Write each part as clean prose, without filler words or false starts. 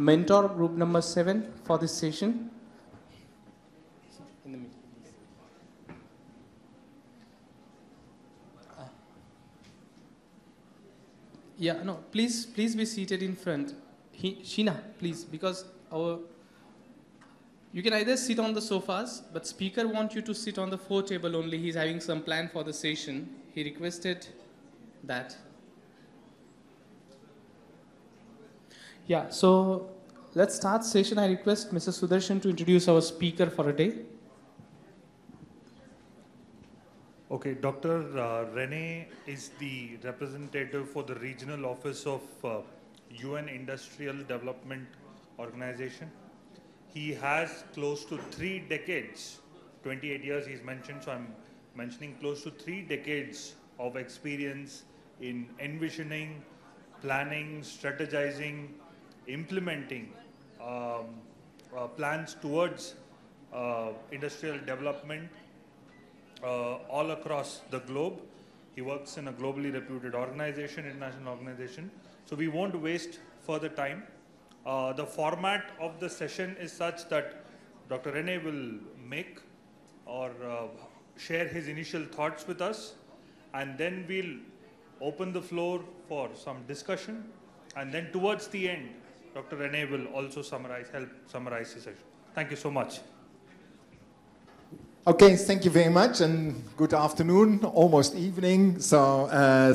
mentor group number 7 for this session. In the middle. Yeah, no, please be seated in front. Sheena, please, because you can either sit on the sofas, but speaker wants you to sit on the 4 table only. He's having some plan for the session. He requested that. Yeah, so let's start session. I request Mr. Sudarshan to introduce our speaker for a day. Okay, Dr. Rene is the representative for the regional office of UN Industrial Development Organization. He has close to 3 decades, 28 years he's mentioned, so I'm mentioning close to 3 decades of experience in envisioning, planning, strategizing, implementing plans towards industrial development all across the globe. He works in a globally reputed organization, international organization. So we won't waste further time. The format of the session is such that Dr. Rene will make or share his initial thoughts with us, and then we'll open the floor for some discussion, and then towards the end, Dr. Rene will also help summarize the session. Thank you so much. Okay, thank you very much, and good afternoon, almost evening. So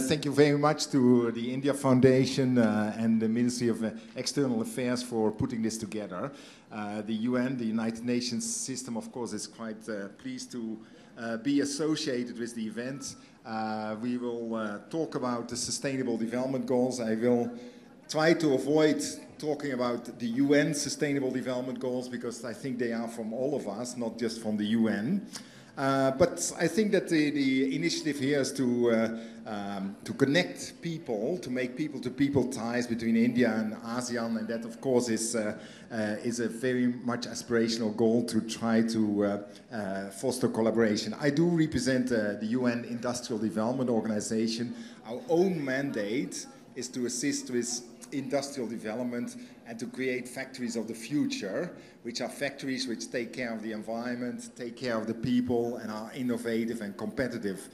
thank you very much to the India Foundation and the Ministry of External Affairs for putting this together. The UN, the United Nations system, of course, is quite pleased to be associated with the event. We will talk about the Sustainable Development Goals. I will try to avoid talking about the UN Sustainable Development Goals because I think they are from all of us, not just from the UN. But I think that the initiative here is to connect people, to make people-to-people ties between India and ASEAN, and that, of course, is a very much aspirational goal to try to foster collaboration. I do represent the UN Industrial Development Organization. Our own mandate is to assist with industrial development and to create factories of the future, which are factories which take care of the environment, take care of the people, and are innovative and competitive.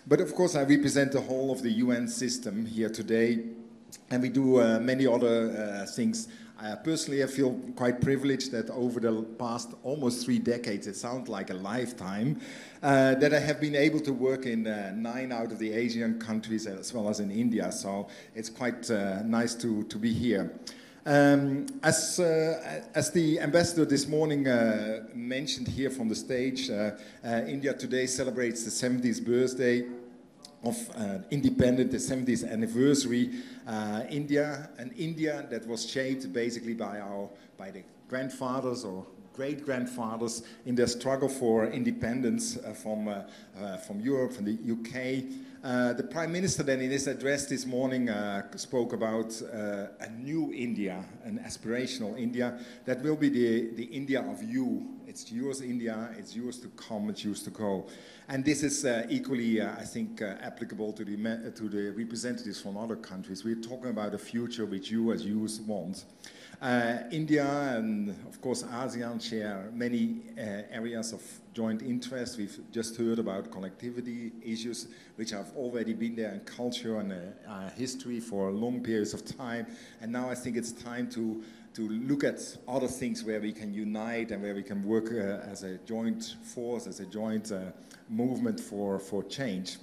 But of course, I represent the whole of the UN system here today, and we do many other things. Personally, I feel quite privileged that over the past almost 3 decades, it sounds like a lifetime, that I have been able to work in 9 out of the Asian countries as well as in India. So it's quite nice to be here. As the ambassador this morning mentioned here from the stage, India today celebrates the 70th birthday of independence, the 70th anniversary. India that was shaped basically by the grandfathers or great-grandfathers in their struggle for independence from Europe, from the UK. The Prime Minister then in his address this morning spoke about a new India, an aspirational India that will be the India of you. It's yours, India, it's yours to come, it's yours to go. And this is equally, I think, applicable to the representatives from other countries. We're talking about a future which you as youth want. India and, of course, ASEAN share many areas of joint interest. We've just heard about connectivity issues, which have already been there in culture and history for long periods of time. And now I think it's time to look at other things where we can unite and where we can work as a joint force, as a joint movement for change.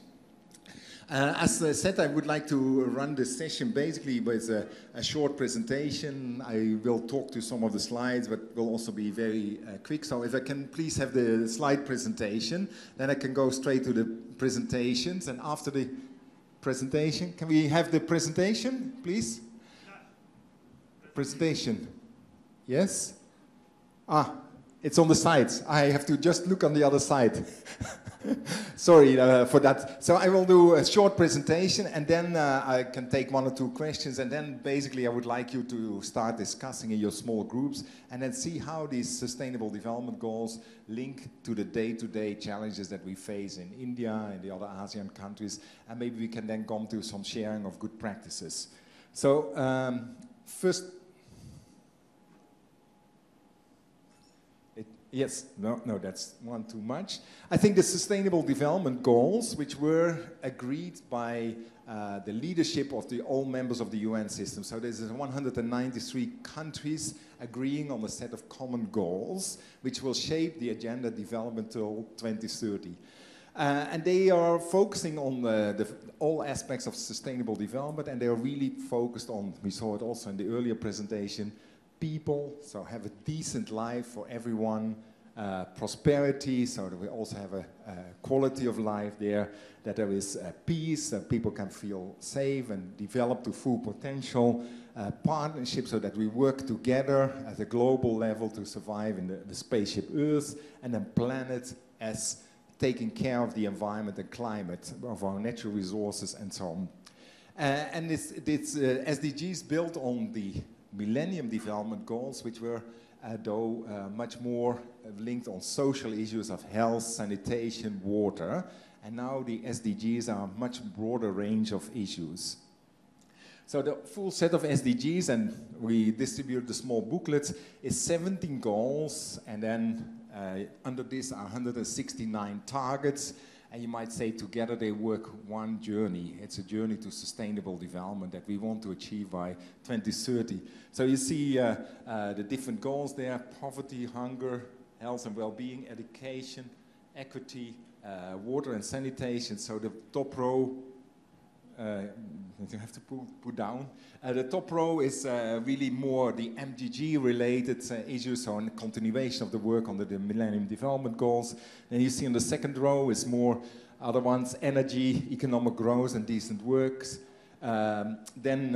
As I said, I would like to run this session basically with a short presentation. I will talk to some of the slides, but will also be very quick. So if I can please have the slide presentation, then I can go straight to the presentations. And after the presentation, can we have the presentation, please? Presentation. Yes? It's on the sides. I have to just look on the other side. Sorry for that. So I will do a short presentation, and then I can take 1 or 2 questions, and then basically I would like you to start discussing in your small groups, and then see how these Sustainable Development Goals link to the day-to-day challenges that we face in India and the other ASEAN countries, and maybe we can then come to some sharing of good practices. So first, Yes, no, that's one too much. I think the Sustainable Development Goals, which were agreed by the leadership of all members of the UN system. So there's 193 countries agreeing on a set of common goals, which will shape the Agenda Development till 2030. And they are focusing on all aspects of sustainable development, and they are really focused on, we saw it also in the earlier presentation, people, so have a decent life for everyone, prosperity, so that we also have a quality of life there, that there is peace, that people can feel safe and develop to full potential, partnership so that we work together at a global level to survive in the spaceship Earth, and then planet as taking care of the environment and climate, of our natural resources and so on. And it's SDGs built on the Millennium Development Goals, which were much more linked on social issues of health, sanitation, water. And now the SDGs are a much broader range of issues. So the full set of SDGs, and we distribute the small booklets, is 17 goals, and then under this are 169 targets. And you might say together they work one journey. It's a journey to sustainable development that we want to achieve by 2030. So you see the different goals there: poverty, hunger, health and well-being, education, equity, water and sanitation. So the top row, you have to put down. The top row is really more the MDG-related issues, so a continuation of the work under the Millennium Development Goals. And you see in the second row is more other ones: energy, economic growth and decent works. Then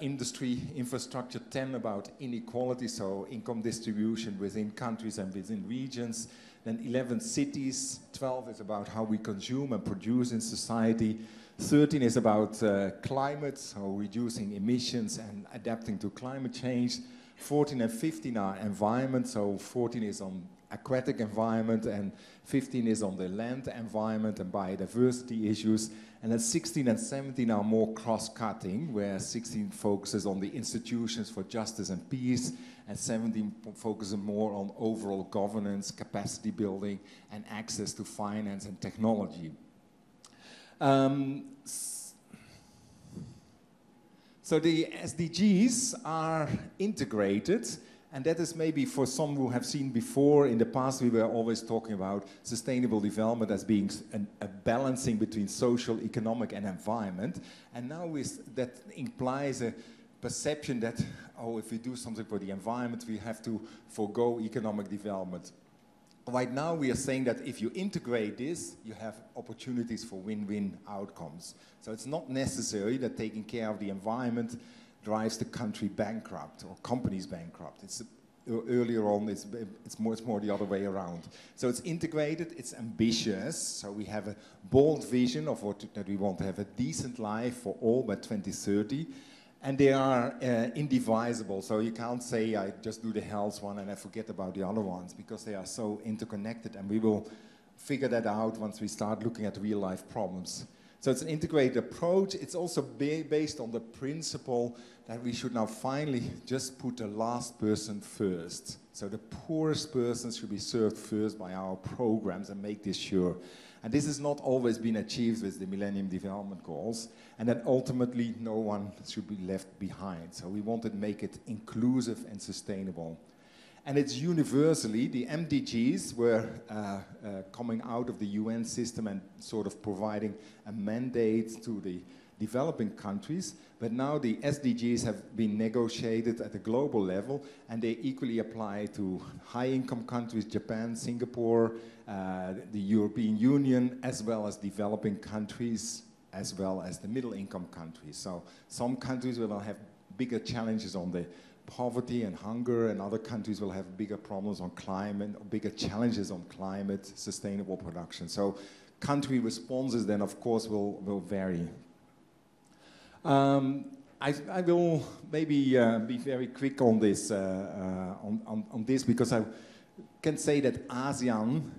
industry, infrastructure, 10 about inequality, so income distribution within countries and within regions. Then 11 cities, 12 is about how we consume and produce in society. 13 is about climate, so reducing emissions and adapting to climate change. 14 and 15 are environment, so 14 is on aquatic environment and 15 is on the land environment and biodiversity issues. And then 16 and 17 are more cross-cutting, where 16 focuses on the institutions for justice and peace, and 17 focuses more on overall governance, capacity building, and access to finance and technology. So the SDGs are integrated, and that is maybe for some who have seen before. In the past we were always talking about sustainable development as being a balancing between social, economic and environment, and now that implies a perception that, oh, if we do something for the environment we have to forego economic development. Right now we are saying that if you integrate this, you have opportunities for win-win outcomes. So it's not necessary that taking care of the environment drives the country bankrupt or companies bankrupt. Earlier on, it's more the other way around. So it's integrated, it's ambitious, so we have a bold vision of that we want to have a decent life for all by 2030. And they are indivisible, so you can't say I just do the health one and I forget about the other ones, because they are so interconnected, and we will figure that out once we start looking at real life problems. So it's an integrated approach. It's also based on the principle that we should now finally just put the last person first. So the poorest persons should be served first by our programs, and make this sure. And this has not always been achieved with the Millennium Development Goals, and that ultimately no one should be left behind. So we wanted to make it inclusive and sustainable. And it's universally, the MDGs were coming out of the UN system and sort of providing a mandate to the developing countries, but now the SDGs have been negotiated at a global level, and they equally apply to high-income countries, Japan, Singapore, the European Union, as well as developing countries, as well as the middle-income countries. So some countries will have bigger challenges on the poverty and hunger, and other countries will have bigger problems on climate, or bigger challenges on climate, sustainable production. So country responses then, of course, will vary. I will maybe be very quick on this, on this, because I can say that ASEAN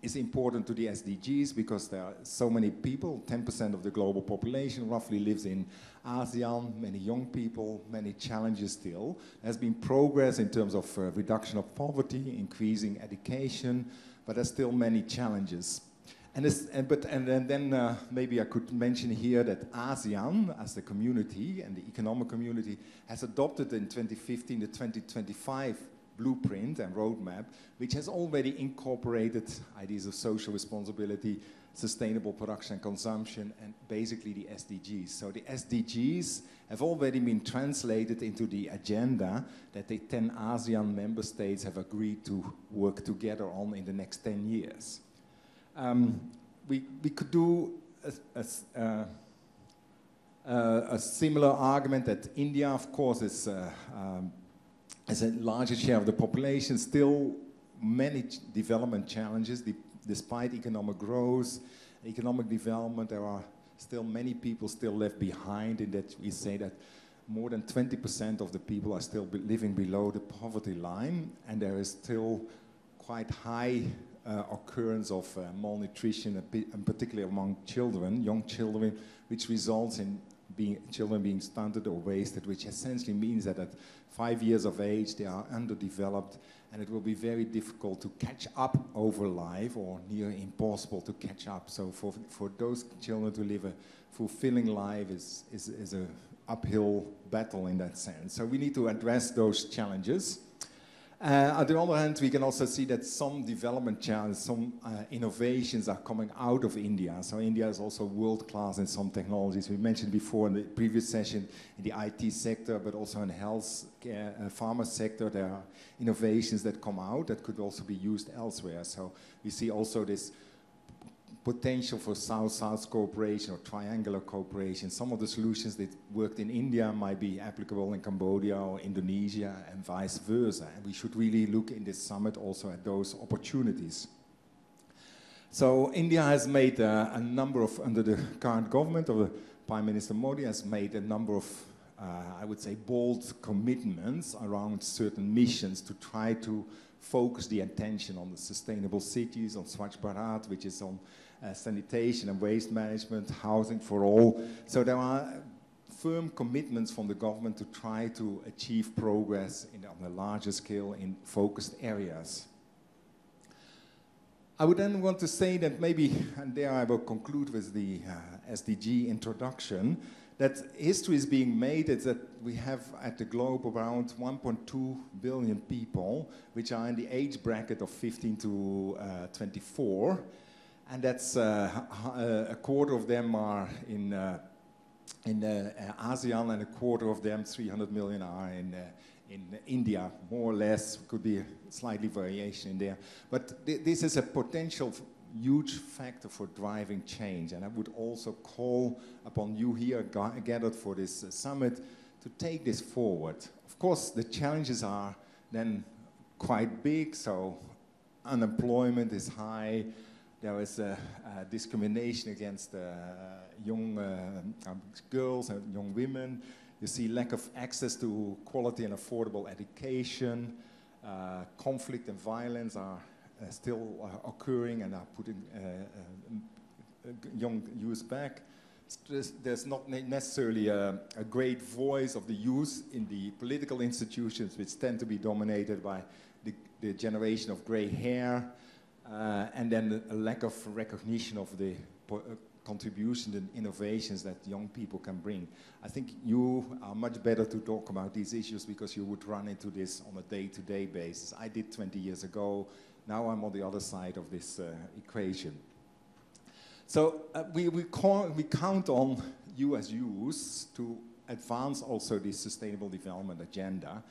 is important to the SDGs because there are so many people, 10% of the global population roughly lives in ASEAN, many young people, many challenges still. There's been progress in terms of reduction of poverty, increasing education, but there's still many challenges. Then maybe I could mention here that ASEAN as the community and the economic community has adopted in 2015 the 2025 blueprint and roadmap, which has already incorporated ideas of social responsibility, sustainable production and consumption, and basically the SDGs. So the SDGs have already been translated into the agenda that the 10 ASEAN member states have agreed to work together on in the next 10 years. We could do a similar argument that India, of course, is as a larger share of the population, still many development challenges. Despite economic growth, economic development, there are still many people still left behind, in that we say that more than 20% of the people are still living below the poverty line, and there is still quite high occurrence of malnutrition, and particularly among children, young children, which results in children being stunted or wasted, which essentially means that at 5 years of age they are underdeveloped, and it will be very difficult to catch up over life, or near impossible to catch up. So for those children to live a fulfilling life is an uphill battle in that sense. So we need to address those challenges. On the other hand, we can also see that some development challenges, some innovations are coming out of India. So India is also world-class in some technologies. We mentioned before in the previous session in the IT sector, but also in health care, pharma sector, there are innovations that come out that could also be used elsewhere. So we see also this potential for South-South cooperation or triangular cooperation. Some of the solutions that worked in India might be applicable in Cambodia or Indonesia, and vice versa. And we should really look in this summit also at those opportunities. So India has made a number of, under the current government of Prime Minister Modi, has made a number of, I would say, bold commitments around certain missions to try to focus the attention on the sustainable cities, on Swachh Bharat, which is on sanitation and waste management, housing for all. So there are firm commitments from the government to try to achieve progress on a larger scale in focused areas. I would then want to say that maybe, and there I will conclude with the SDG introduction, that history is being made is that we have at the globe around 1.2 billion people which are in the age bracket of 15 to 24, and that's a quarter of them are in ASEAN, and a quarter of them, 300 million, are in India, more or less. Could be a slightly variation in there, but this is a potential huge factor for driving change, and I would also call upon you here gathered for this summit to take this forward. Of course, the challenges are then quite big, so unemployment is high, there is discrimination against young girls and young women, you see lack of access to quality and affordable education, conflict and violence are still occurring and are putting young youth back. There's not necessarily a great voice of the youth in the political institutions, which tend to be dominated by the generation of gray hair, and then a lack of recognition of the contributions and innovations that young people can bring. I think you are much better to talk about these issues because you would run into this on a day-to-day basis. I did 20 years ago. Now I'm on the other side of this equation. So we count on you as youth to advance also the Sustainable Development Agenda.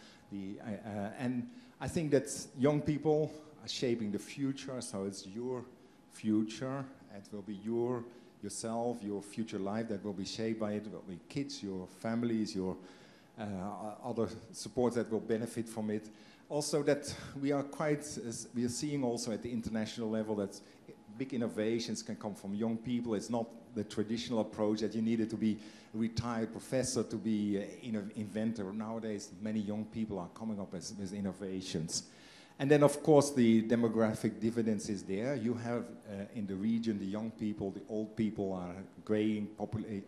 And I think that young people are shaping the future, so it's your future. It will be yourself, your future life that will be shaped by it. It will be kids, your families, your other supports that will benefit from it. Also that we are seeing also at the international level that big innovations can come from young people. It's not the traditional approach that you needed to be a retired professor to be an inventor. Nowadays, many young people are coming up with innovations. And then, of course, the demographic dividends is there. You have in the region the young people, the old people are graying,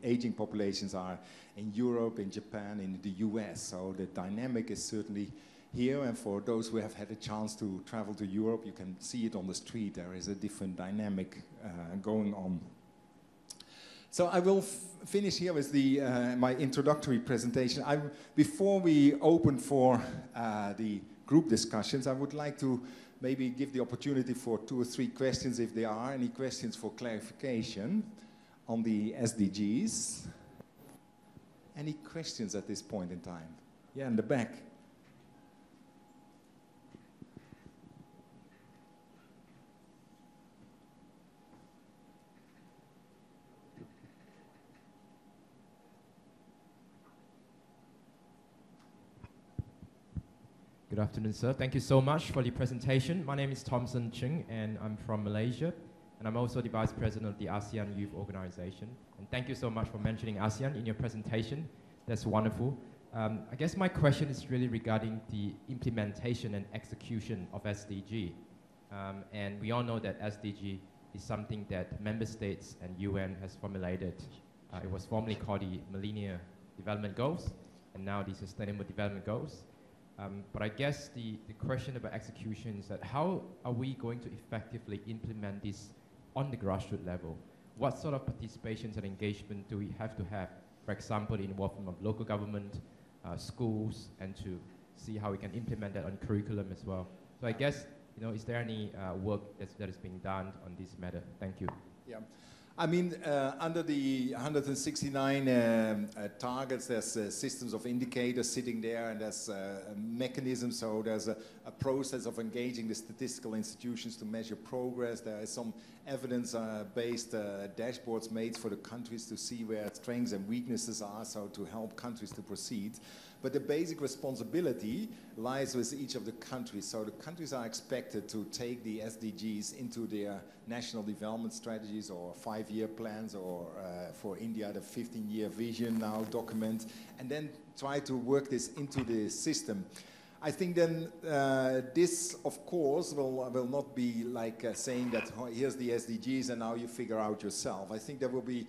aging populations are in Europe, in Japan, in the US. So the dynamic is certainly here. And for those who have had a chance to travel to Europe, you can see it on the street. There is a different dynamic going on. So I will finish here with my introductory presentation. Before we open for the group discussions, I would like to maybe give the opportunity for 2 or 3 questions, if there are any questions for clarification on the SDGs. Any questions at this point in time? Yeah, in the back. Good afternoon, sir. Thank you so much for the presentation. My name is Thompson Chung, and I'm from Malaysia. And I'm also the Vice President of the ASEAN Youth Organization. And thank you so much for mentioning ASEAN in your presentation. That's wonderful. I guess my question is really regarding the implementation and execution of SDG. And we all know that SDG is something that member states and UN has formulated. It was formerly called the Millennium Development Goals, and now the Sustainable Development Goals. But I guess the question about execution is that how are we going to effectively implement this on the grassroots level? What sort of participations and engagement do we have to have? For example, the involvement of local government, schools, and to see how we can implement that on curriculum as well. So I guess, is there any work that is being done on this matter? Thank you. Yeah. I mean, under the 169 targets, there's systems of indicators sitting there, and there's a mechanism. So there's a process of engaging the statistical institutions to measure progress. There is some evidence-based dashboards made for the countries to see where strengths and weaknesses are, so to help countries to proceed. But the basic responsibility lies with each of the countries. So the countries are expected to take the SDGs into their national development strategies or 5-year plans, or for India, the 15-year vision now document, and then try to work this into the system. I think then this, of course, will not be like saying that, oh, here's the SDGs and now you figure out yourself. I think there will be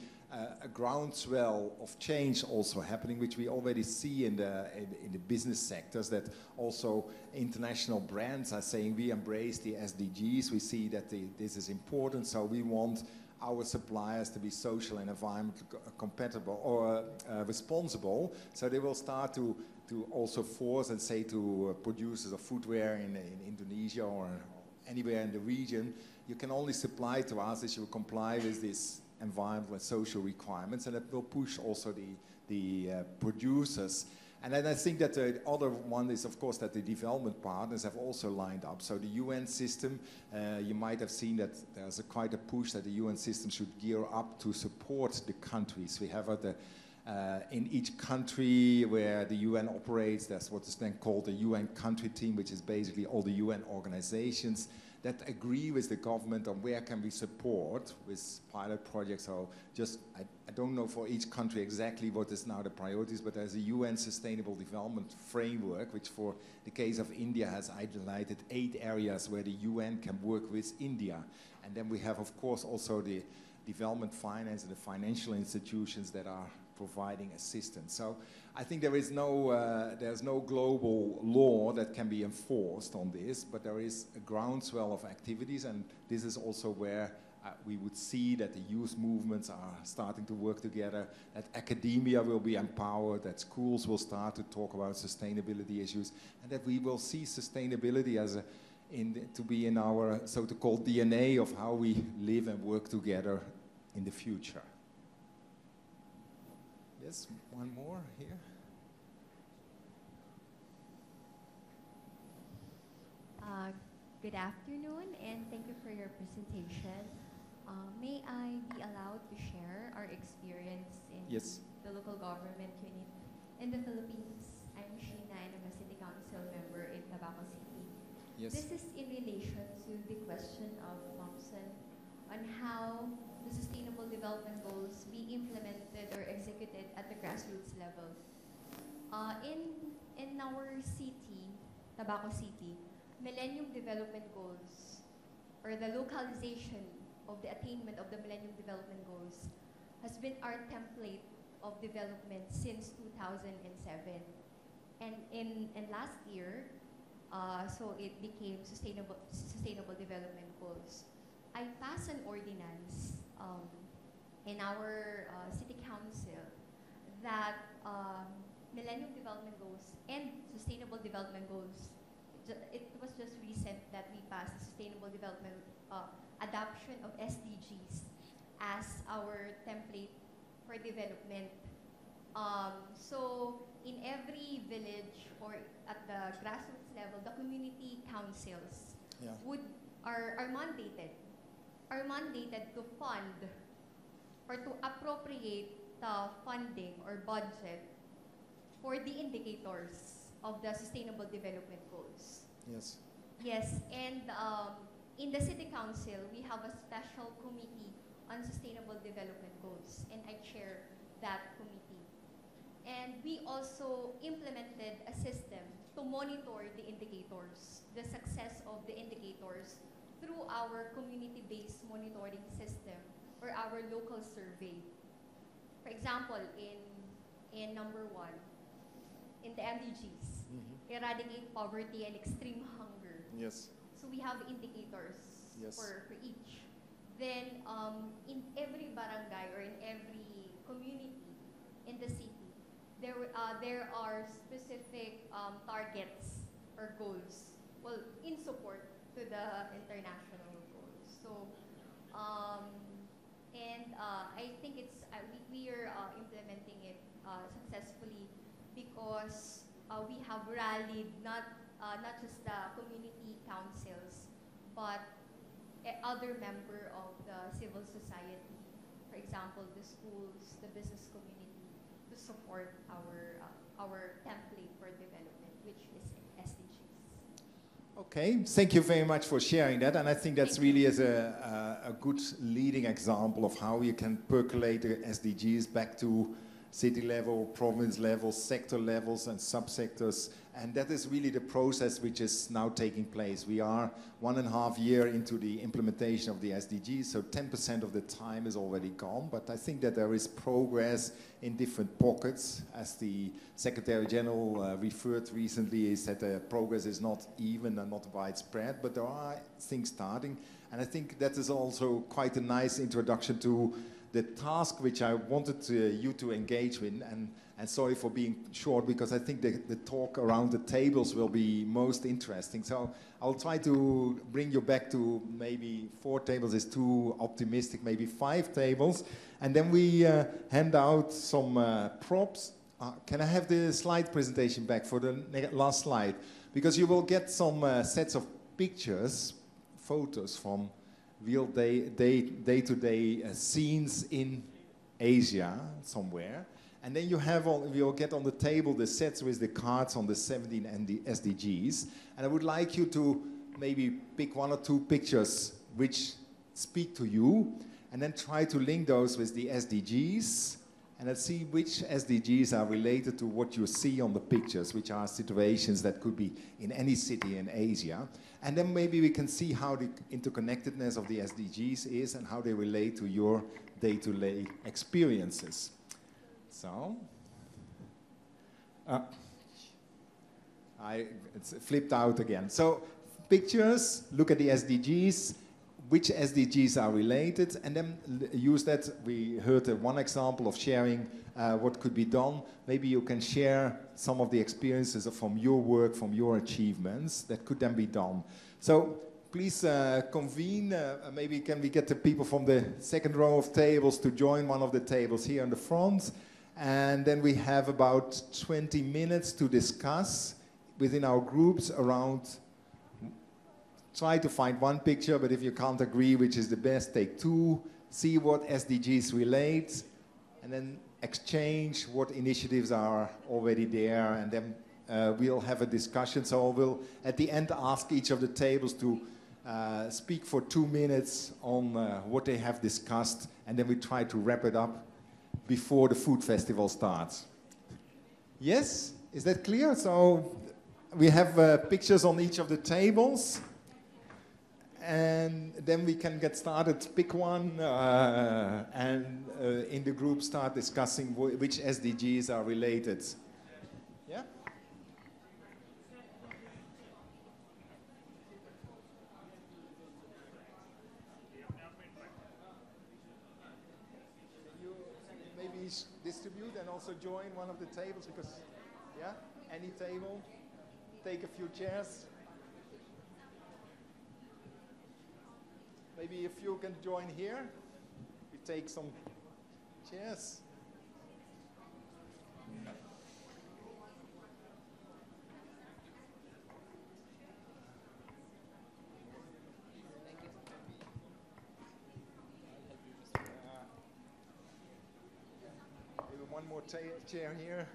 a groundswell of change also happening, which we already see in the business sectors, that also international brands are saying we embrace the SDGs. We see that this is important, so we want our suppliers to be social and environmental compatible or responsible. So they will start to also force and say to producers of footwear in Indonesia or anywhere in the region, you can only supply to us if you comply with this environmental and social requirements, and that will push also the producers. And then I think that the other one is, of course, that the development partners have also lined up. So the UN system, you might have seen that there's quite a push that the UN system should gear up to support the countries. We have in each country where the UN operates, there's what is then called the UN country team, which is basically all the UN organizations that agree with the government on where can we support with pilot projects. So just, I don't know for each country exactly what is now the priorities, but there's a UN Sustainable Development Framework, which for the case of India has highlighted 8 areas where the UN can work with India. And then we have, of course, also the development finance and the financial institutions that are providing assistance. So I think there's no global law that can be enforced on this, but there is a groundswell of activities, and this is also where we would see that the youth movements are starting to work together, that academia will be empowered, that schools will start to talk about sustainability issues, and that we will see sustainability as to be in our so-called DNA of how we live and work together in the future. Yes, one more here. Good afternoon, and thank you for your presentation. May I be allowed to share our experience in the local government unit in the Philippines? I'm Sheena, and I'm a city council member in Tabaco City. Yes. This is in relation to the question of Thompson on how the Sustainable Development Goals be implemented or executed at the grassroots level. In our city, Tabaco City, Millennium Development Goals, or the localization of the attainment of the Millennium Development Goals, has been our template of development since 2007. And in last year, so it became sustainable development goals. I passed an ordinance in our city council that Millennium Development Goals and Sustainable Development Goals, it was just recent that we passed the Sustainable Development adoption of SDGs as our template for development. So in every village or at the grassroots level, the community councils are mandated to fund or to appropriate the funding or budget for the indicators of the Sustainable Development Goals. Yes. Yes, and in the City Council, we have a special committee on Sustainable Development Goals, and I chair that committee. And we also implemented a system to monitor the indicators, the success of the indicators, through our community-based monitoring system or our local survey. For example, in number 1, in the MDGs, eradicate poverty and extreme hunger. Yes. So we have indicators for each. Then in every barangay or in every community in the city, there are specific targets or goals, well, in support to the international goals. So, I think we are implementing it successfully because we have rallied not just the community councils, but other member of the civil society, for example, the schools, the business community, to support our template for development, which is SDGs. Okay, thank you very much for sharing that, and I think that's really as a good leading example of how you can percolate the SDGs back to city level, province level, sector levels and subsectors, and that is really the process which is now taking place. We are 1.5 years into the implementation of the SDGs, so 10% of the time is already gone, but I think that there is progress in different pockets. As the Secretary General referred recently, is that the progress is not even and not widespread, but there are things starting, and I think that is also quite a nice introduction to the task which I wanted you to engage with, and sorry for being short, because I think the talk around the tables will be most interesting. So I'll try to bring you back to maybe 4 tables is too optimistic, maybe 5 tables, and then we hand out some props. Can I have the slide presentation back for the last slide? Because you will get some sets of pictures, photos from real day-to-day scenes in Asia somewhere. And then we'll get on the table the sets with the cards on the 17 and the SDGs. And I would like you to maybe pick 1 or 2 pictures which speak to you, and then try to link those with the SDGs, and let's see which SDGs are related to what you see on the pictures, which are situations that could be in any city in Asia. And then maybe we can see how the interconnectedness of the SDGs is and how they relate to your day-to-day experiences. So, it's flipped out again. So, pictures, look at the SDGs, which SDGs are related, and then use that. We heard one example of sharing what could be done. Maybe you can share some of the experiences from your work, from your achievements that could then be done. So please convene. Maybe can we get the people from the second row of tables to join one of the tables here in the front. And then we have about 20 minutes to discuss within our groups around. Try to find 1 picture, but if you can't agree which is the best, take 2. See what SDGs relate, and then exchange what initiatives are already there, and then we'll have a discussion. So we'll, at the end, ask each of the tables to speak for 2 minutes on what they have discussed, and then we try to wrap it up before the food festival starts. Yes? Is that clear? So we have pictures on each of the tables. And then we can get started, pick one, and in the group start discussing which SDGs are related. Yeah? You maybe distribute and also join one of the tables because, yeah, any table, take a few chairs. Maybe if you can join here, we take some chairs. Maybe one more chair here.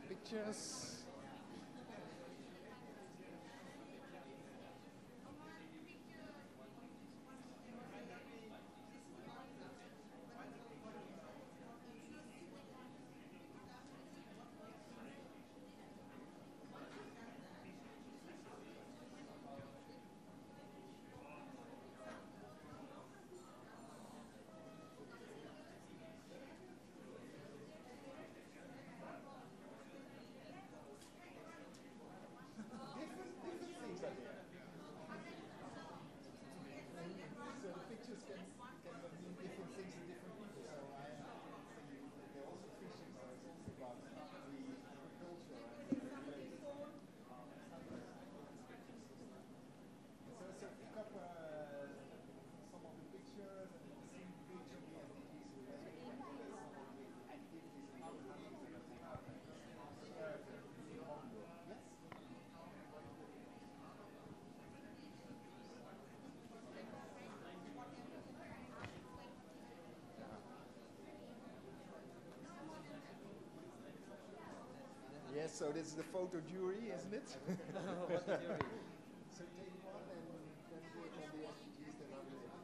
Pictures. Yes, so this is the photo jury, isn't it? What the jury? So take one and then work on the SDGs that are related.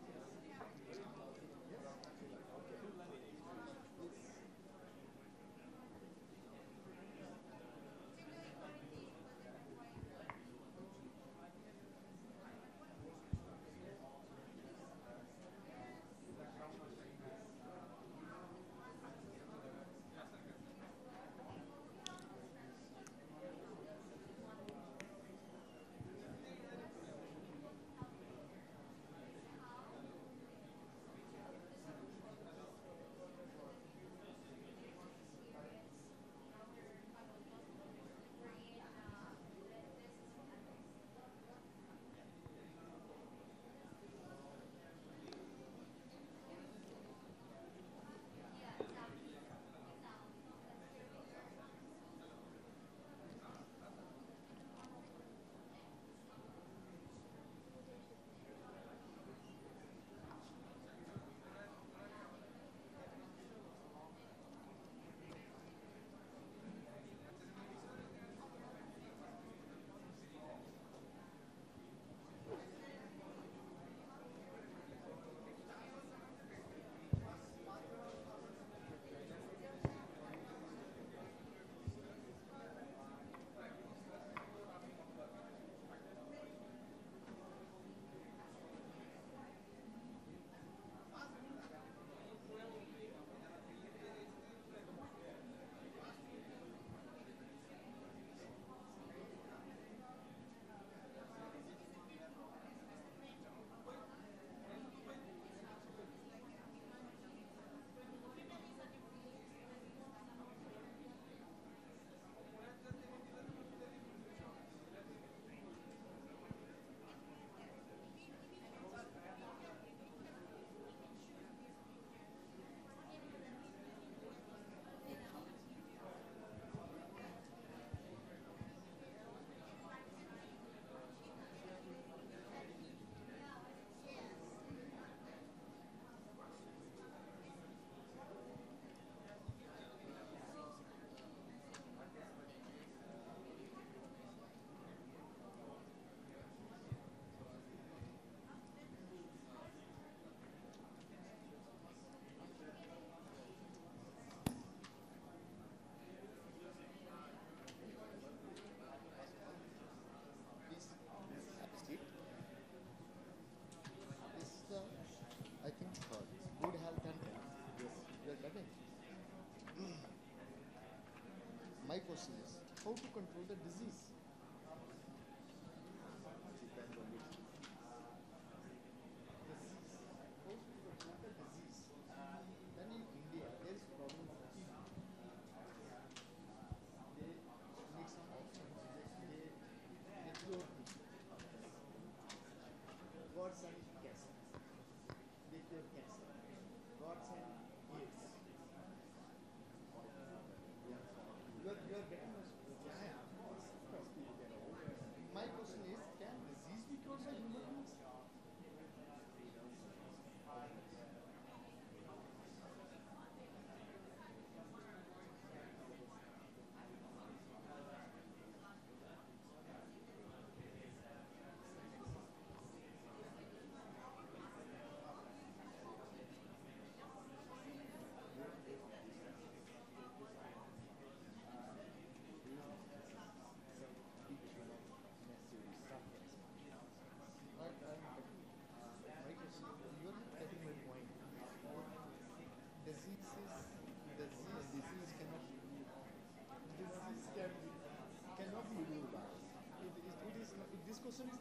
My question is, how to control the disease?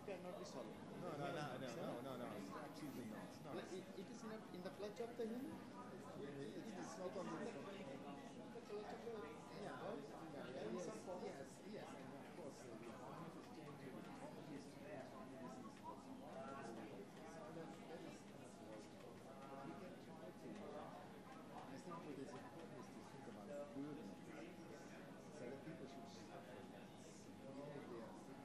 Cannot be solved. No, absolutely not. No. It is in the clutch of the human. It is not on the clutch of the yes, and of course the economy is changing, the technology is changing. We can try to. I think what is important is to think about the burden of disease. So that people should suffer less. Even if they are sick.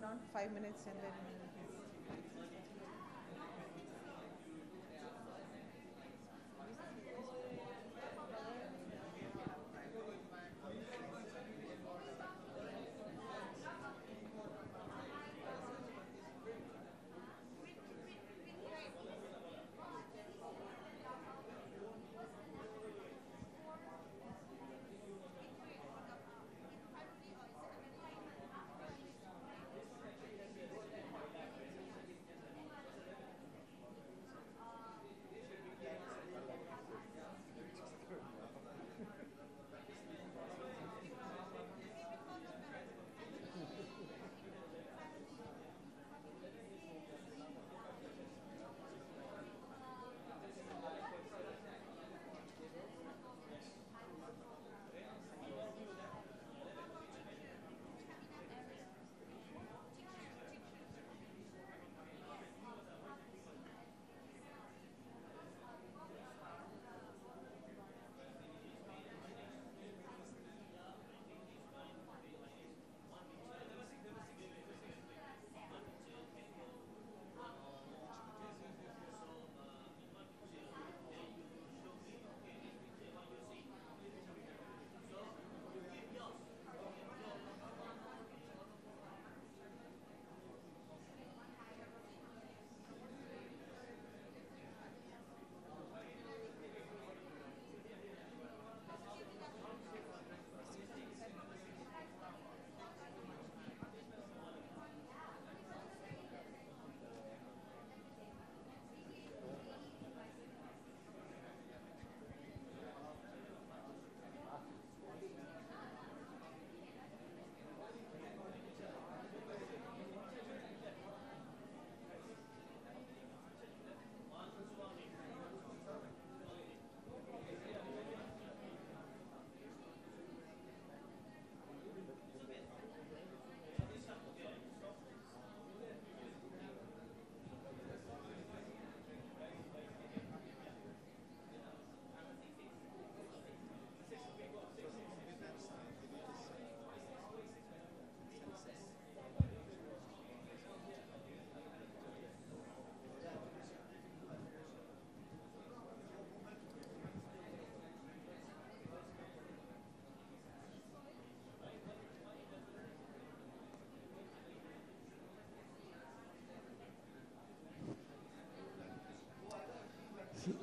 around 5 minutes and then.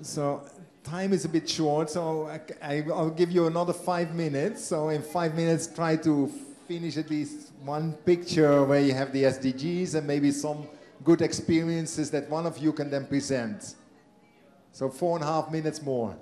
So time is a bit short, so I'll give you another 5 minutes. So in 5 minutes, try to finish at least one picture where you have the SDGs and maybe some good experiences that one of you can then present. So 4.5 minutes more.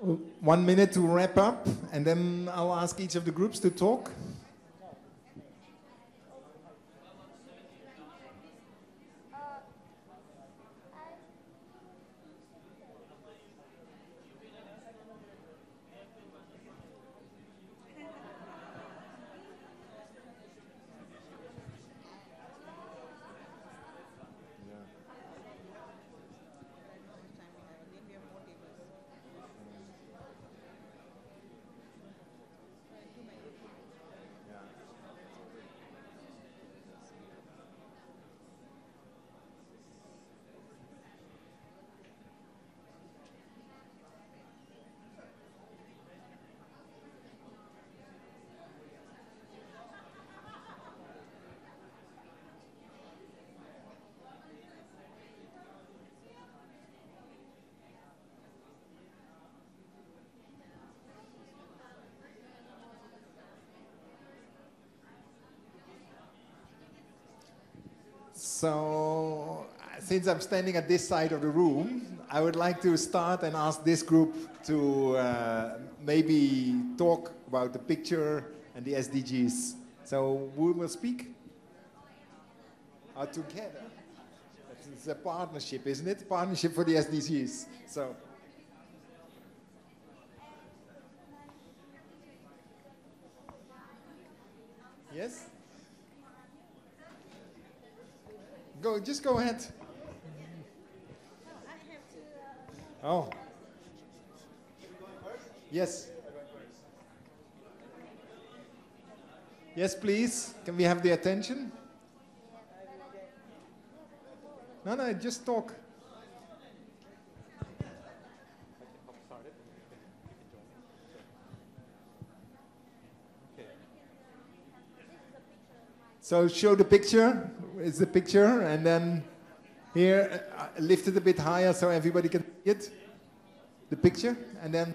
1 minute to wrap up, and then I'll ask each of the groups to talk. So, since I'm standing at this side of the room, I would like to start and ask this group to maybe talk about the picture and the SDGs. So, who will speak? Together. It's a partnership, isn't it? Partnership for the SDGs. So. Yes? Just go ahead. Oh. Yes. Yes, please. Can we have the attention? No, just talk. So show the picture. It's the picture, and then here, lift it a bit higher so everybody can see it. The picture, and then.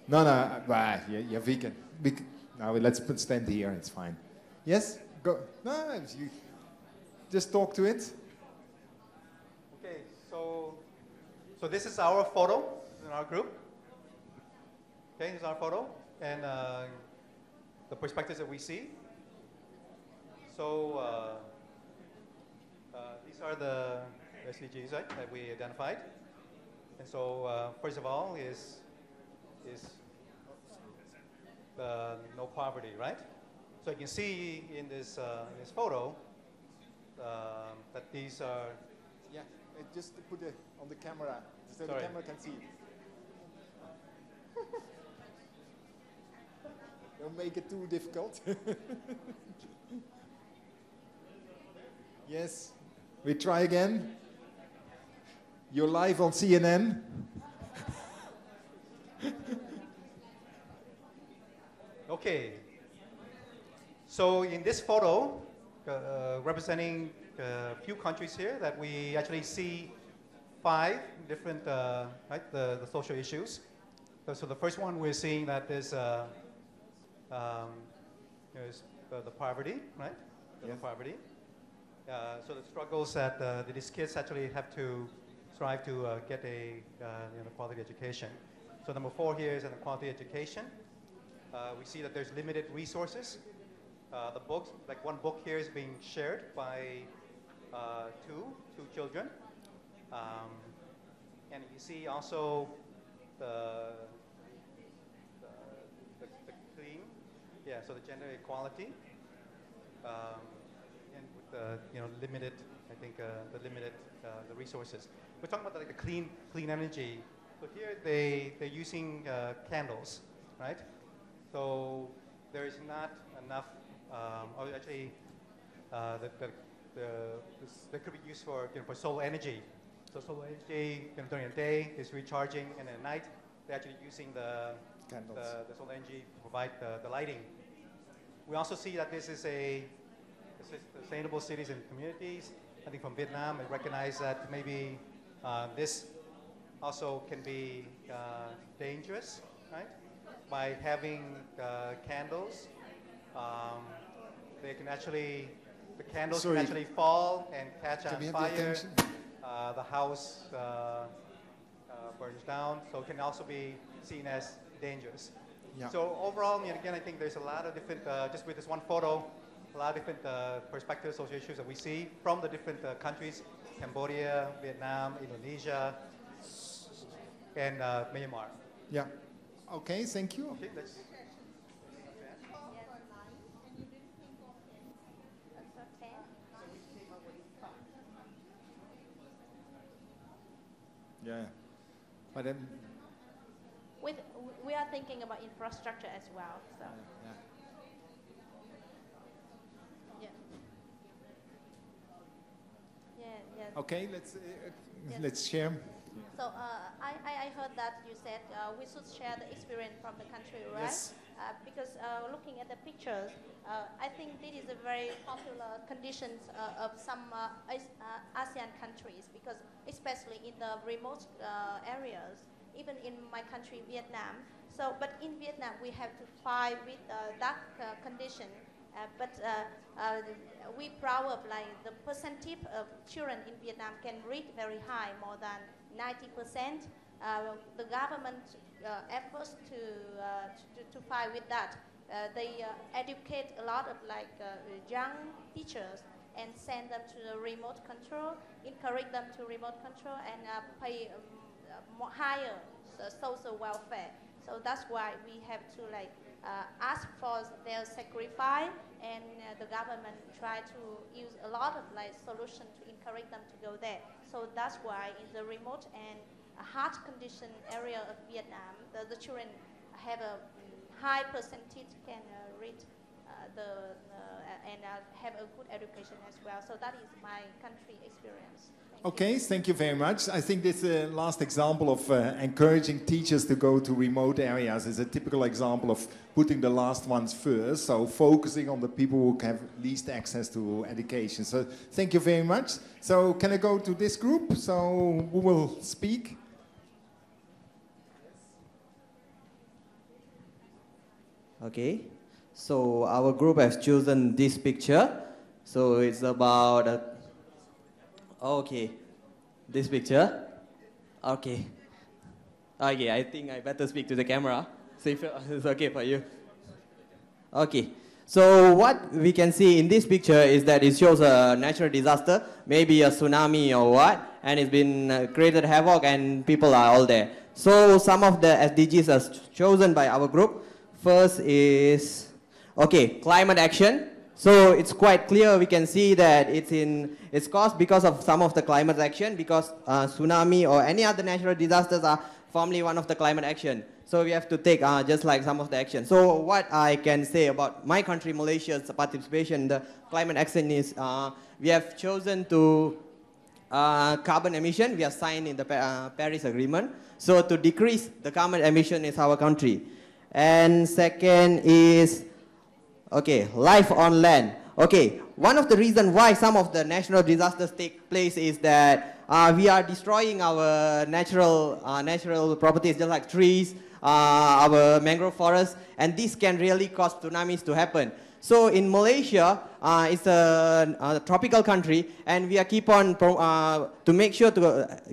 No, you're vegan. Now let's stand here. It's fine. Yes, go. No, you just talk to it. Okay, so this is our photo in our group. Okay, here's our photo, and the perspectives that we see. So these are the SDGs, right, that we identified. And so first of all is the no poverty, right? So you can see in this photo that these are. Yeah, just to put it on the camera so Sorry. the camera can see it. Don't make it too difficult. Yes, we try again. You're live on CNN. Okay. So in this photo, representing a few countries here, that we actually see 5 different right, the social issues. So the first one we're seeing that there's the poverty, right? The poverty. So the struggles that these kids actually have to strive to get a quality education. So number 4 here is quality education. We see that there's limited resources. The books, like one book here is being shared by two children. And you see also the clean, so the gender equality. And with the limited, I think the limited the resources. We're talking about the clean energy. So here they're using candles, right? So there is not enough, or actually, that could be used for solar energy. So solar energy during the day is recharging, and at night they're actually using the solar energy to provide the lighting. We also see that this is sustainable cities and communities. I think from Vietnam, I recognize that maybe this also can be dangerous, right? By having candles, they can actually, the candles can actually fall and catch on fire. the house burns down, so it can also be seen as dangerous. Yeah. So overall, again, I think there's a lot of different, just with this one photo, a lot of different perspectives or issues that we see from the different countries, Cambodia, Vietnam, Indonesia, and Myanmar. Yeah. Okay, thank you. Okay, Yeah. But then, we are thinking about infrastructure as well. So. Yeah. okay, let's share. So I heard that you said we should share the experience from the country, right? Yes. Because looking at the pictures, I think this is a very popular conditions of some ASEAN countries, because especially in the remote areas, even in my country, Vietnam. So, but in Vietnam, we have to fight with that condition. But we proud of like the percentage of children in Vietnam can reach very high, more than 90%. The government efforts to fight with that. They educate a lot of like young teachers and send them to the remote control, encourage them to remote control, and pay more higher social welfare. So that's why we have to like ask for their sacrifice, and the government try to use a lot of like solution to encourage them to go there. So that's why in the remote and hard condition area of Vietnam, the children have a high percentage can reach and have a good education as well. So that is my country experience. Okay, thank you very much. I think this last example of encouraging teachers to go to remote areas is a typical example of putting the last ones first, so focusing on the people who have least access to education. So thank you very much. So can I go to this group? So who will speak? Okay, so our group has chosen this picture. So it's about okay, this picture. Okay. Okay, I think I better speak to the camera. See if it's okay for you. Okay. So what we can see in this picture is that it shows a natural disaster, maybe a tsunami or what, and it's been created havoc and people are all there. So some of the SDGs are chosen by our group. First is, okay, climate action. So it's quite clear, we can see that it's caused because of some of the climate action, because tsunami or any other natural disasters are formally one of the climate action. So we have to take just like some of the action. So what I can say about my country, Malaysia's participation in the climate action is we have chosen to carbon emission. We have signed in the Paris Agreement. So to decrease the carbon emission is our country. And second is, okay, life on land. Okay, one of the reasons why some of the natural disasters take place is that we are destroying our natural properties, just like trees, our mangrove forests, and this can really cause tsunamis to happen. So in Malaysia, it's a tropical country, and we are keep on to make sure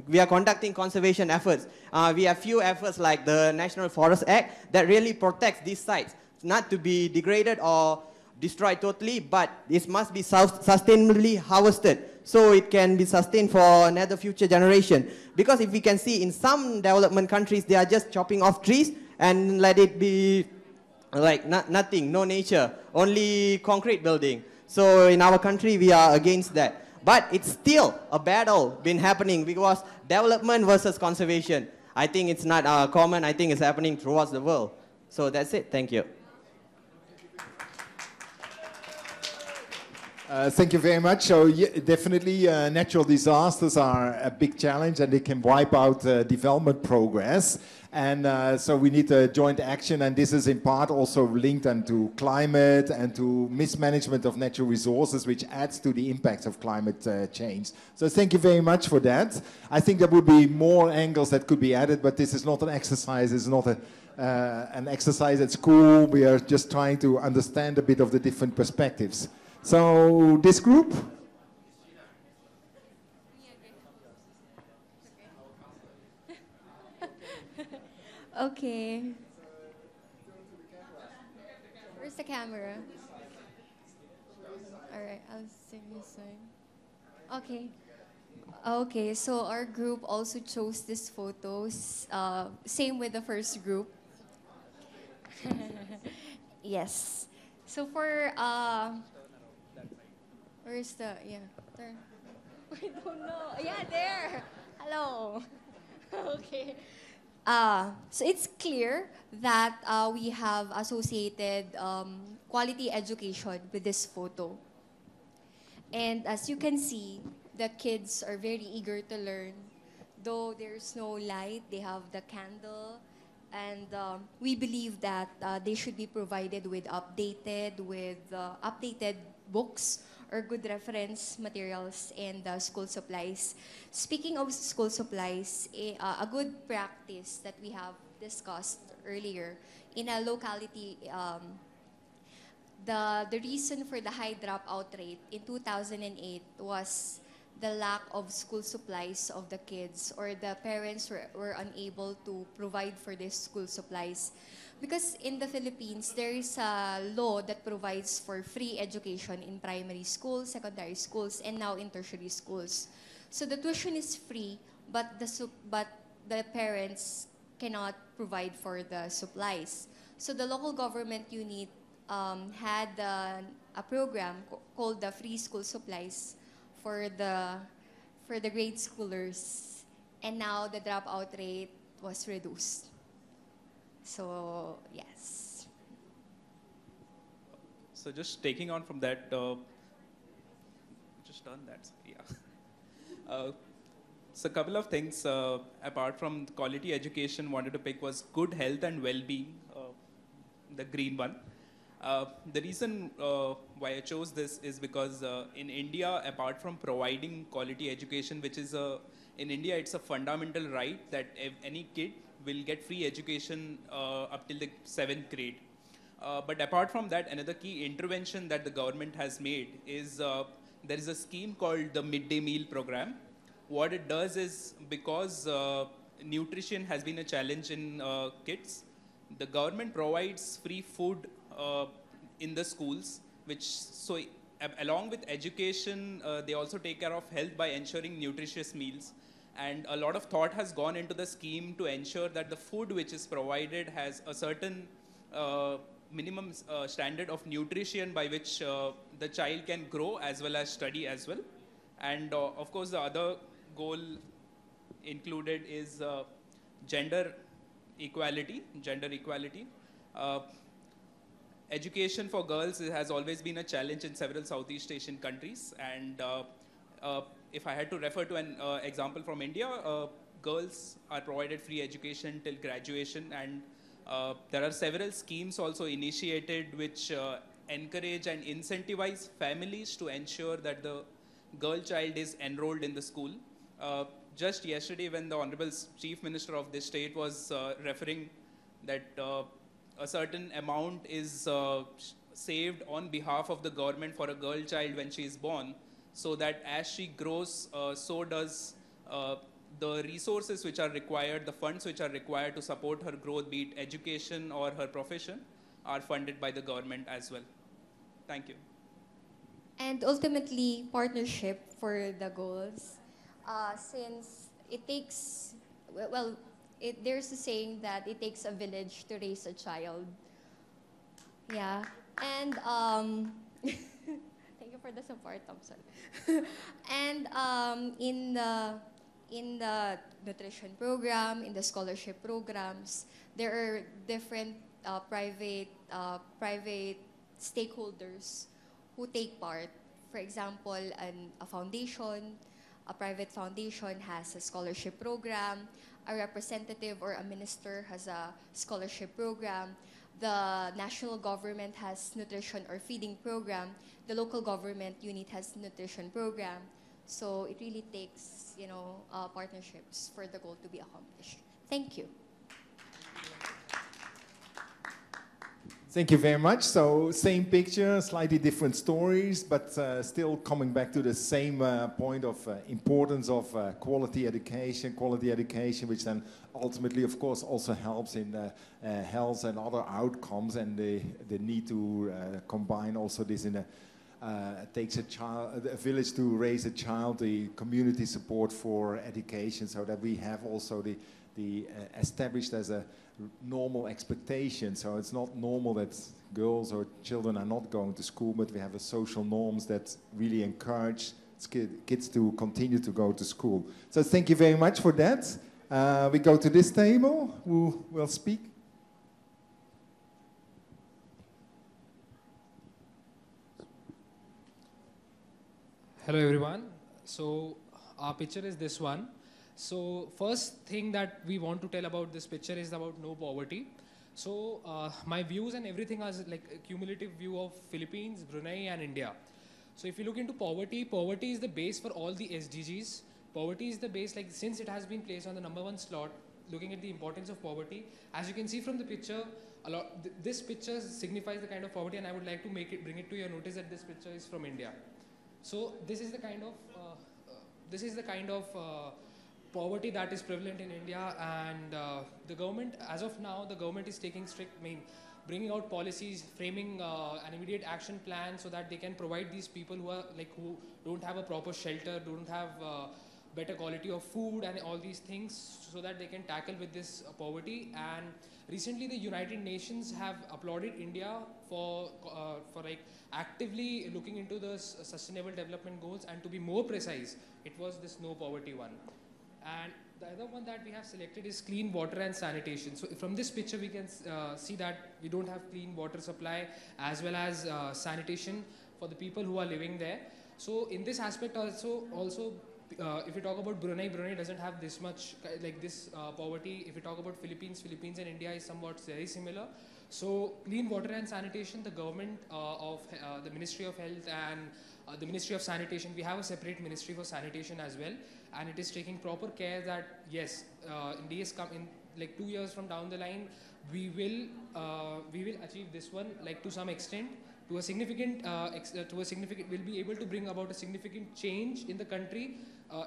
we are conducting conservation efforts. We have few efforts like the National Forest Act that really protects these sites, not to be degraded or destroyed totally, but it must be sustainably harvested so it can be sustained for another future generation. Because if we can see in some development countries, they are just chopping off trees and let it be like nothing, no nature, only concrete building. So in our country, we are against that. But it's still a battle been happening because development versus conservation. I think it's not common. I think it's happening throughout the world. So that's it. Thank you. Thank you very much. So yeah, definitely natural disasters are a big challenge and they can wipe out development progress. And so we need a joint action, and this is in part also linked to climate and to mismanagement of natural resources, which adds to the impacts of climate change. So thank you very much for that. I think there would be more angles that could be added, but this is not an exercise. It's not an exercise at school. We are just trying to understand a bit of the different perspectives. So this group? Okay. Where's the camera? All right, I'll sing this one. Okay. Okay, so our group also chose these photos. Same with the first group. Yes. So for where's the there? I don't know. Yeah, there. Hello. Okay. So it's clear that we have associated quality education with this photo. And as you can see, the kids are very eager to learn. Though there's no light, they have the candle. And we believe that they should be provided with updated books or good reference materials and school supplies. Speaking of school supplies, a good practice that we have discussed earlier in a locality, the reason for the high dropout rate in 2008 was the lack of school supplies of the kids, or the parents were unable to provide for these school supplies. Because in the Philippines, there is a law that provides for free education in primary schools, secondary schools, and now in tertiary schools. So the tuition is free, but the parents cannot provide for the supplies. So the local government unit had a program called the Free School Supplies for the grade schoolers, and now the dropout rate was reduced. So yes. So just taking on from that, just done that. Yeah. So a couple of things apart from quality education, wanted to pick was good health and well-being, the green one. The reason why I chose this is because in India, apart from providing quality education, which is in India, it's a fundamental right that any kid will get free education up till the 7th grade. But apart from that, another key intervention that the government has made is there is a scheme called the Midday Meal Program. What it does is, because nutrition has been a challenge in kids, the government provides free food in the schools, along with education, they also take care of health by ensuring nutritious meals. And a lot of thought has gone into the scheme to ensure that the food which is provided has a certain minimum standard of nutrition by which the child can grow as well as study as well. And of course, the other goal included is gender equality. Education for girls has always been a challenge in several Southeast Asian countries, and if I had to refer to an example from India, girls are provided free education till graduation, and there are several schemes also initiated which encourage and incentivize families to ensure that the girl child is enrolled in the school. Just yesterday, when the Honorable Chief Minister of this state was referring that a certain amount is saved on behalf of the government for a girl child when she is born, so that as she grows, so does the resources which are required, the funds which are required to support her growth, be it education or her profession, are funded by the government as well. Thank you. And ultimately, partnership for the goals, since it takes, there's a saying that it takes a village to raise a child. Yeah, and thank you for the support, Thompson. And in the nutrition program, in the scholarship programs, there are different private stakeholders who take part. For example, a foundation, a private foundation has a scholarship program, a representative or a minister has a scholarship program, the national government has nutrition or feeding program, the local government unit has nutrition program. So it really takes, partnerships for the goal to be accomplished. Thank you. Thank you very much. So same picture, slightly different stories, but still coming back to the same point of importance of quality education, which then ultimately, of course, also helps in health and other outcomes, and the need to combine also this in a takes a village to raise a child, the community support for education, so that we have also the established as a normal expectation. So it's not normal that girls or children are not going to school, but we have a social norms that really encourage kids to continue to go to school. So thank you very much for that. We go to this table. Who will speak? Hello everyone. So our picture is this one. So first thing that we want to tell about this picture is about no poverty. So my views and everything is like a cumulative view of Philippines, Brunei and India. So if you look into poverty, poverty is the base for all the SDGs. Poverty is the base, like since it has been placed on the #1 slot, looking at the importance of poverty. As you can see from the picture, this picture signifies the kind of poverty, and I would like to bring it to your notice that this picture is from India. So this is the kind of poverty that is prevalent in India, and the government, as of now, the government is taking bringing out policies, framing an immediate action plan so that they can provide these people who don't have a proper shelter, don't have better quality of food and all these things, so that they can tackle with this poverty. And recently, the United Nations have applauded India for actively looking into the Sustainable Development Goals, and to be more precise, it was this no poverty one. And the other one that we have selected is clean water and sanitation. So from this picture, we can see that we don't have clean water supply as well as sanitation for the people who are living there. So in this aspect also, if you talk about Brunei doesn't have this much like this poverty. If you talk about Philippines and India is somewhat very similar. So clean water and sanitation, the government of the Ministry of Health and the Ministry of Sanitation, we have a separate ministry for sanitation as well, and it is taking proper care that yes, in days come in like 2 years from down the line, we will achieve this one, like to some extent, to a significant we'll be able to bring about a significant change in the country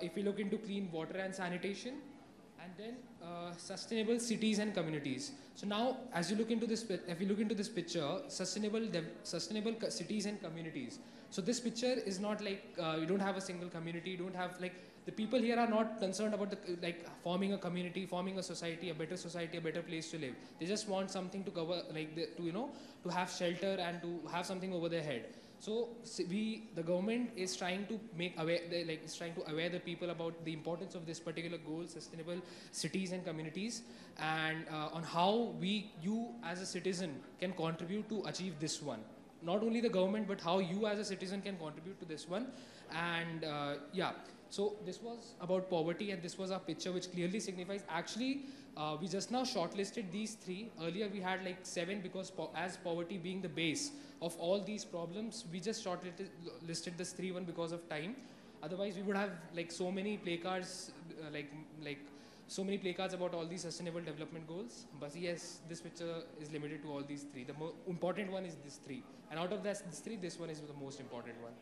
if we look into clean water and sanitation. And then sustainable cities and communities. So now, as you look into this, if you look into this picture, sustainable cities and communities. So this picture is not like you don't have a single community. You don't have like the people here are not concerned about forming a community, forming a society, a better place to live. They just want something to cover, to have shelter and to have something over their head. So the government is trying to aware the people about the importance of this particular goal, sustainable cities and communities, and on how you as a citizen can contribute to achieve this one. Not only the government, but how you as a citizen can contribute to this one. And so this was about poverty, and this was our picture, which clearly signifies, actually, we just now shortlisted these 3. Earlier we had like 7, because as poverty being the base of all these problems, we just shortlisted this 3 one because of time. Otherwise, we would have like so many placards, so many placards about all these sustainable development goals. But yes, this picture is limited to all these 3. The more important one is this 3, and out of this 3, this one is the most important one.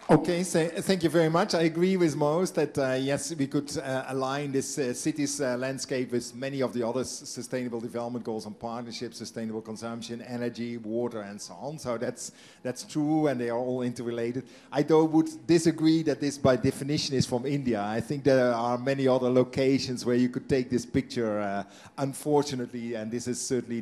Okay, so thank you very much. I agree with most that yes, we could align this city's landscape with many of the other sustainable development goals on partnerships, sustainable consumption, energy, water, and so on. So that's true, and they are all interrelated. I though would disagree that this by definition is from India. I think there are many other locations where you could take this picture, unfortunately, and this is certainly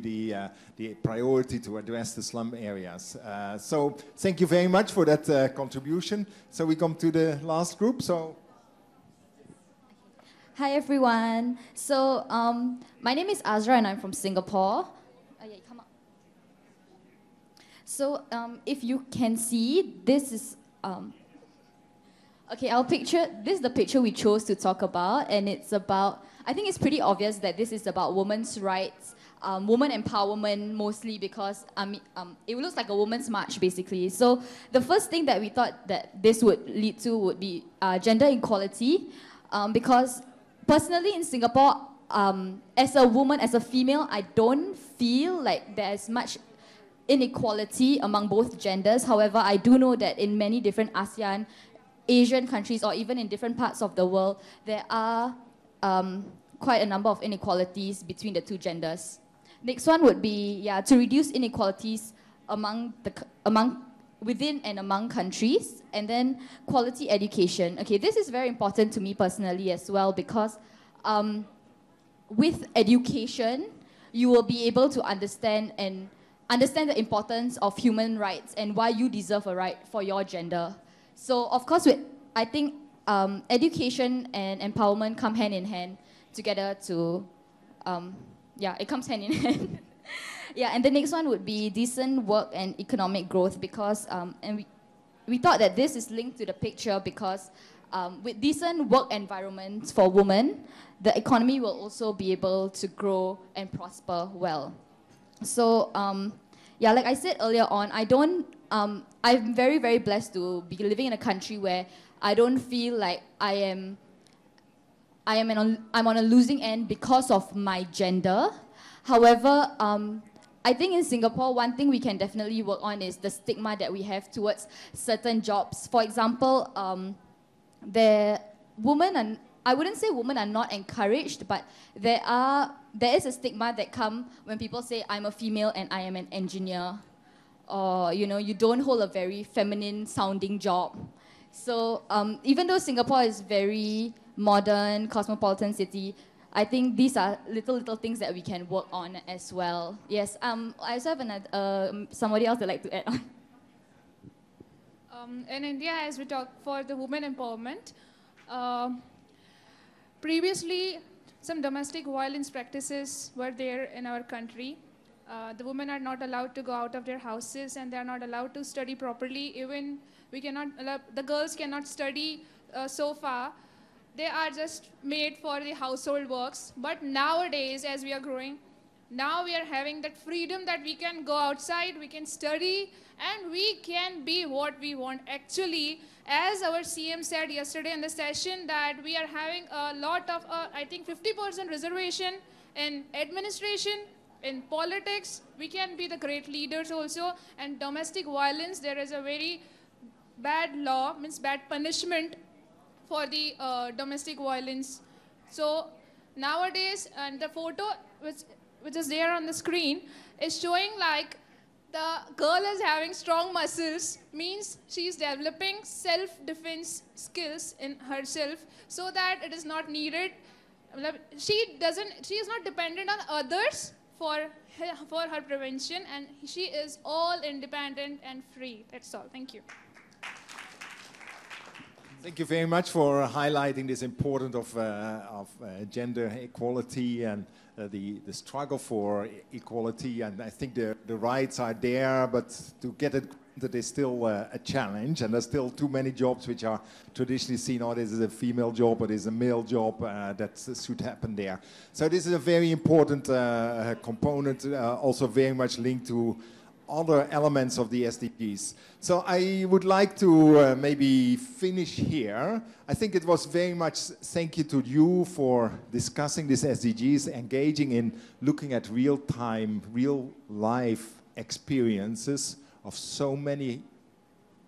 the priority to address the slum areas. So thank you very much for that contribution. So we come to the last group. So, hi everyone. So my name is Azra and I'm from Singapore. Yeah, come on. So if you can see, this is okay. This is the picture we chose to talk about, and it's about. I think it's pretty obvious that this is about women's rights. Women empowerment, mostly because it looks like a women's march basically. So the first thing that we thought that this would lead to would be gender equality, because personally in Singapore, as a woman, as a female, I don't feel like there's much inequality among both genders. However, I do know that in many different ASEAN, Asian countries, or even in different parts of the world, there are quite a number of inequalities between the two genders. Next one would be to reduce inequalities within and among countries, and then quality education. Okay, this is very important to me personally as well, because with education, you will be able to understand the importance of human rights and why you deserve a right for your gender. So of course, I think education and empowerment come hand in hand together to, it comes hand in hand. And the next one would be decent work and economic growth, because, and we thought that this is linked to the picture because with decent work environments for women, the economy will also be able to grow and prosper well. So, like I said earlier on, I'm very, very blessed to be living in a country where I don't feel like I'm on a losing end because of my gender. However, I think in Singapore, one thing we can definitely work on is the stigma that we have towards certain jobs. For example, I wouldn't say women are not encouraged, but there is a stigma that comes when people say, I'm a female and I am an engineer. Or, you don't hold a very feminine sounding job. So even though Singapore is very modern, cosmopolitan city, I think these are little things that we can work on as well. Yes, I also have another, somebody else would like to add on. In India, as we talk for the women empowerment, previously some domestic violence practices were there in our country. The women are not allowed to go out of their houses, and they are not allowed to study properly. Even the girls cannot study so far. They are just made for the household works. But nowadays, as we are growing, now we are having that freedom that we can go outside, we can study, and we can be what we want. Actually, as our CM said yesterday in the session, that we are having a lot of, I think 50% reservation in administration, in politics. We can be the great leaders also. And domestic violence, there is a very bad law, means bad punishment for the domestic violence. So nowadays, and the photo which is there on the screen is showing like the girl is having strong muscles, means she is developing self-defense skills in herself, so that it is not needed. She is not dependent on others for her prevention, and she is all independent and free. That's all. Thank you. Thank you very much for highlighting this importance of gender equality and the struggle for equality. And I think the rights are there, but to get it that is still a challenge, and there's still too many jobs which are traditionally seen, oh, this is a female job or this is a male job, that should happen there. So this is a very important component, also very much linked to other elements of the SDGs. So I would like to maybe finish here. I think it was very much thank you to you for discussing these SDGs, engaging in looking at real-time, real-life experiences of so many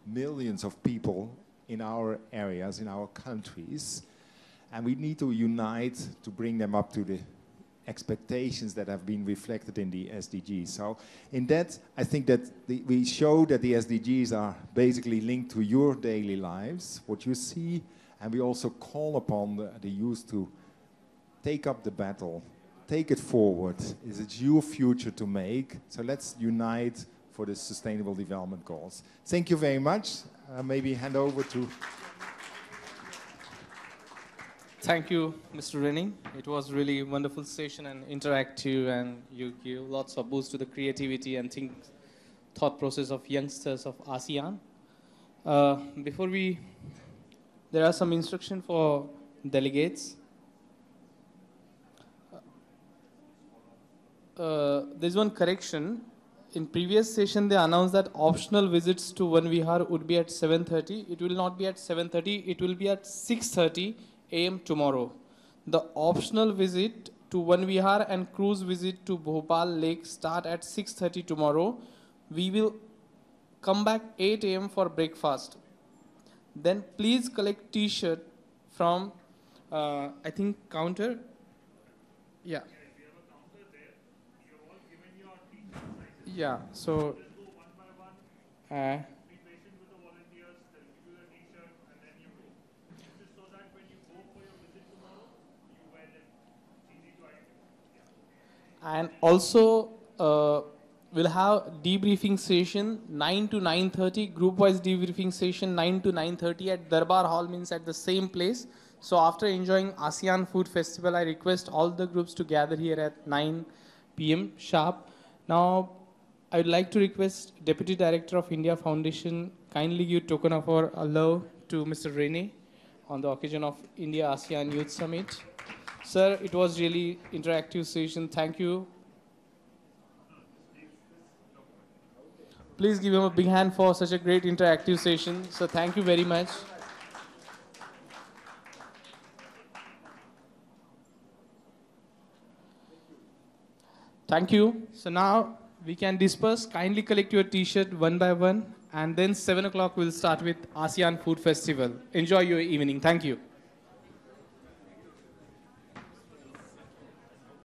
millions of people in our areas, in our countries. And we need to unite to bring them up to the expectations that have been reflected in the SDGs. So in that, I think that we show that the SDGs are basically linked to your daily lives, what you see, and we also call upon the youth to take up the battle, take it forward. Is it your future to make? So let's unite for the Sustainable Development Goals. Thank you very much. Maybe hand over to... Thank you, Mr. Renning. It was really a wonderful session and interactive, and you give lots of boost to the creativity and thought process of youngsters of ASEAN. There are some instructions for delegates. There's one correction. In previous session, they announced that optional visits to Van Vihar would be at 7:30. It will not be at 7:30. It will be at 6:30 a.m. tomorrow. The optional visit to One Vihar and cruise visit to Bhopal Lake start at 6:30 tomorrow. We will come back 8 a.m. for breakfast. Then please collect T-shirt from, I think, counter. Yeah. Yeah, so and also we'll have debriefing session 9 to 9:30, group wise debriefing session 9 to 9:30 at Darbar Hall, means at the same place. So after enjoying ASEAN Food Festival, I request all the groups to gather here at 9 p.m. sharp. Now I would like to request Deputy Director of India Foundation kindly give token of our love to Mr. Rene on the occasion of India ASEAN Youth Summit. Sir, it was really interactive session. Thank you. Please give him a big hand for such a great interactive session. So thank you very much. Thank you. So now we can disperse. Kindly collect your T-shirt one by one. And then 7 o'clock we'll start with ASEAN Food Festival. Enjoy your evening. Thank you.